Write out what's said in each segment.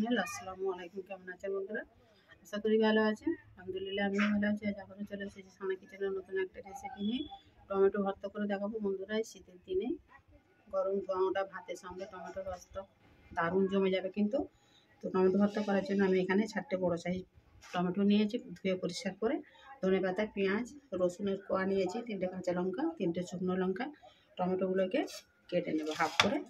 Channel. আসসালামু আলাইকুম। কেমন আছেন বন্ধুরা? আশা করি ভালো আছেন। আলহামদুলিল্লাহ আমিও ভালো আছি। আজ আবারও চলে এসেছি সানা কিচেনের নতুন একটা রেসিপি নিয়ে। টমেটো ভর্তা করে দেখাবো বন্ধুরা। শীতের দিনে গরম গরমটা ভাতের সঙ্গে টমেটো ভর্তা দারুণ জমে যাবে কিন্তু। তো টমেটো ভর্তা করার জন্য আমি এখানে 4টে বড় সাইজ টমেটো নিয়েছি, ধুয়ে পরিষ্কার করে। ধনেপাতা, পেঁয়াজ, রসুনের কোয়া নিয়েছি, 3টে কাঁচা লঙ্কা, 3টে শুকনো লঙ্কা। টমেটোগুলোকে কেটে নেব হাফ করে।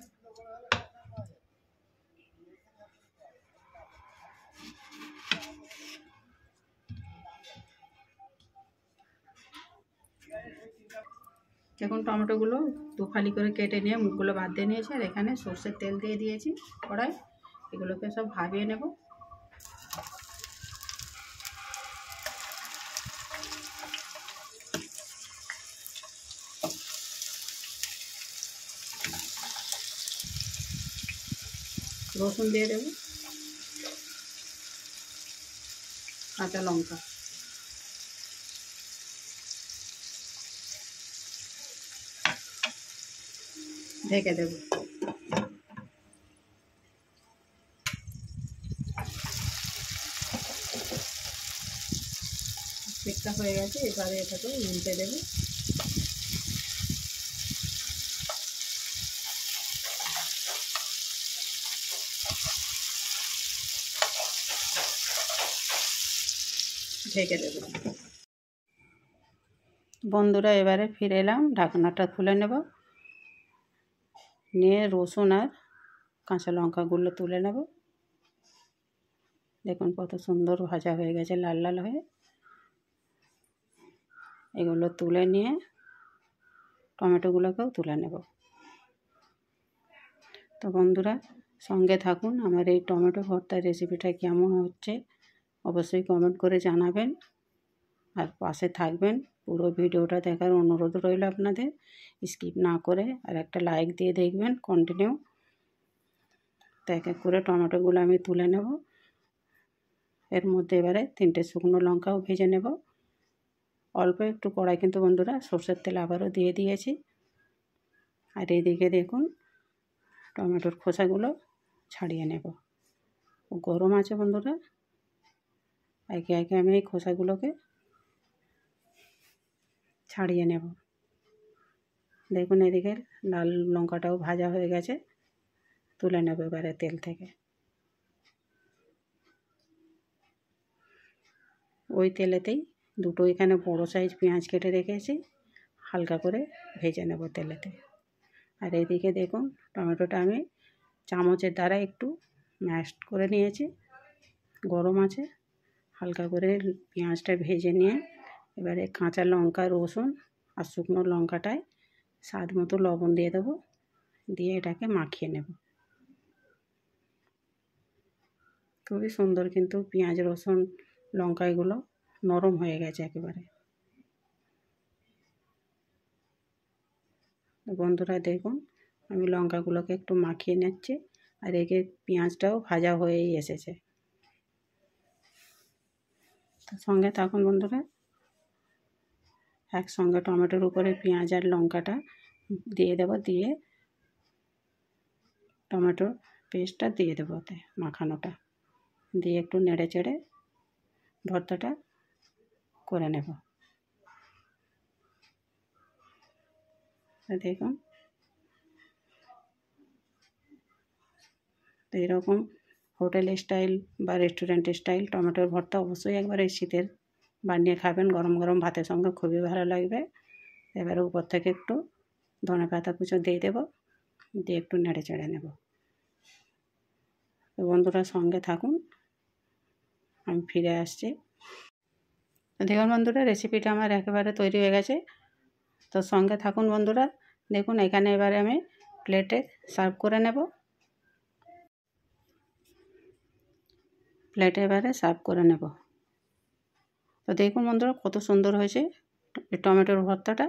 এখন টমেটোগুলো দুফালি করে কেটে নিয়ে মুখগুলো বাদ দিয়ে নিয়েছি। আর এখানে সর্ষের তেল দিয়ে দিয়েছি কড়াই। এগুলোকে সব ভাবিয়ে নেব। রসুন দিয়ে দেব, কাঁচা লঙ্কা, ঢেকে দেব। পেটটা হয়ে গেছে, এবারে এটাকে উল্টে দেব। ঢেকে দেব। বন্ধুরা এবারে ফিরে এলাম, ঢাকনাটা খুলে নেব। নিয়ে রসুন আর কাঁচা লঙ্কাগুলো তুলে নেব। দেখুন কত সুন্দর ভাজা হয়ে গেছে, লাল লাল হয়ে। এগুলো তুলে নিয়ে টমেটোগুলোকেও তুলে নেব। তো বন্ধুরা সঙ্গে থাকুন। আমার এই টমেটো ভর্তার রেসিপিটা কেমন হচ্ছে অবশ্যই কমেন্ট করে জানাবেন, আর পাশে থাকবেন। পুরো ভিডিওটা দেখার অনুরোধ রইল আপনাদের, স্কিপ না করে। আর একটা লাইক দিয়ে দেখবেন কন্টিনিউ। তো এক এক করে টমেটোগুলো আমি তুলে নেব। এর মধ্যে এবারে 3টে শুকনো লঙ্কাও ভেজে নেব অল্প একটু কড়াই, কিন্তু বন্ধুরা সরষের তেল আবারও দিয়ে দিয়েছি। আর এইদিকে দেখুন টমেটোর খোসাগুলো ছাড়িয়ে নেব। গরম আছে বন্ধুরা, একে একে আমি এই খোসাগুলোকে ছাড়িয়ে নেব। দেখুন এদিকে লাল লঙ্কাটাও ভাজা হয়ে গেছে, তুলে নেব এবারে তেল থেকে। ওই তেলেতেই দুটো এখানে বড় সাইজ পেঁয়াজ কেটে রেখেছি, হালকা করে ভেজে নেব তেলেতে। আর এইদিকে দেখুন টমেটোটা আমি চামচের দ্বারা একটু ম্যাশ করে নিয়েছি। গরম আছে, হালকা করে পেঁয়াজটা ভেজে নিয়ে এবারে কাঁচা লঙ্কা, রসুন আর শুকনো লঙ্কাটায় স্বাদ মতো লবণ দিয়ে দেবো। দিয়ে এটাকে মাখিয়ে নেব। খুবই সুন্দর কিন্তু পেঁয়াজ, রসুন, লঙ্কা এগুলো নরম হয়ে গেছে একেবারে। বন্ধুরা দেখুন আমি লঙ্কাগুলোকে একটু মাখিয়ে নিচ্ছি। আর একে পেঁয়াজটাও ভাজা হয়েই এসেছে। তো সঙ্গে থাকুন বন্ধুরা। একসঙ্গে টমেটোর উপরে পেঁয়াজ আর লঙ্কাটা দিয়ে দেবো, দিয়ে টমেটোর পেস্টটা দিয়ে দেবো ওতে মাখানোটা, দিয়ে একটু নেড়ে চেড়ে ভর্তাটা করে নেব। দেখুন তো এরকম হোটেল স্টাইল বা রেস্টুরেন্ট স্টাইল টমেটোর ভর্তা অবশ্যই একবার এই শীতের বানিয়ে খাবেন। গরম গরম ভাতের সঙ্গে খুবই ভালো লাগবে। এবারে উপর থেকে একটু ধনেপাতা কুচো দিয়ে দেবো, দিয়ে একটু নেড়ে চেড়ে নেব। তো বন্ধুরা সঙ্গে থাকুন, আমি ফিরে আসছি। দেখুন বন্ধুরা রেসিপিটা আমার একেবারে তৈরি হয়ে গেছে। তো সঙ্গে থাকুন বন্ধুরা। দেখুন এখানে এবারে আমি প্লেটে সার্ভ করে নেব। প্লেটে এবারে সার্ভ করে নেব। তো দেখুন বন্ধুরা কত সুন্দর হয়েছে এই টমেটোর ভর্তাটা।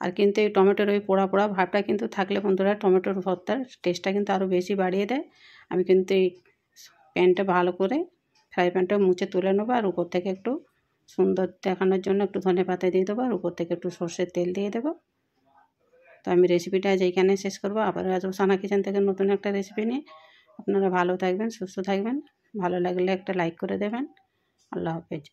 আর কিন্তু এই টমেটোর ওই পোড়া পোড়া ভাবটা কিন্তু থাকলে বন্ধুরা টমেটোর ভর্তার টেস্টটা কিন্তু আরও বেশি বাড়িয়ে দেয়। আমি কিন্তু এই প্যানটা ভালো করে ফ্রাই প্যানটা মুছে তুলে নেবো। আর উপর থেকে একটু সুন্দর দেখানোর জন্য একটু ধনেপাতা দিয়ে দেবো, আর উপর থেকে একটু সর্ষের তেল দিয়ে দেবো। তো আমি রেসিপিটা আজ এইখানে শেষ করবো। আবার আসবো সানা কিচেন থেকে নতুন একটা রেসিপি নিয়ে। আপনারা ভালো থাকবেন, সুস্থ থাকবেন। ভালো লাগলে একটা লাইক করে দেবেন। আল্লাহ হাফেজ।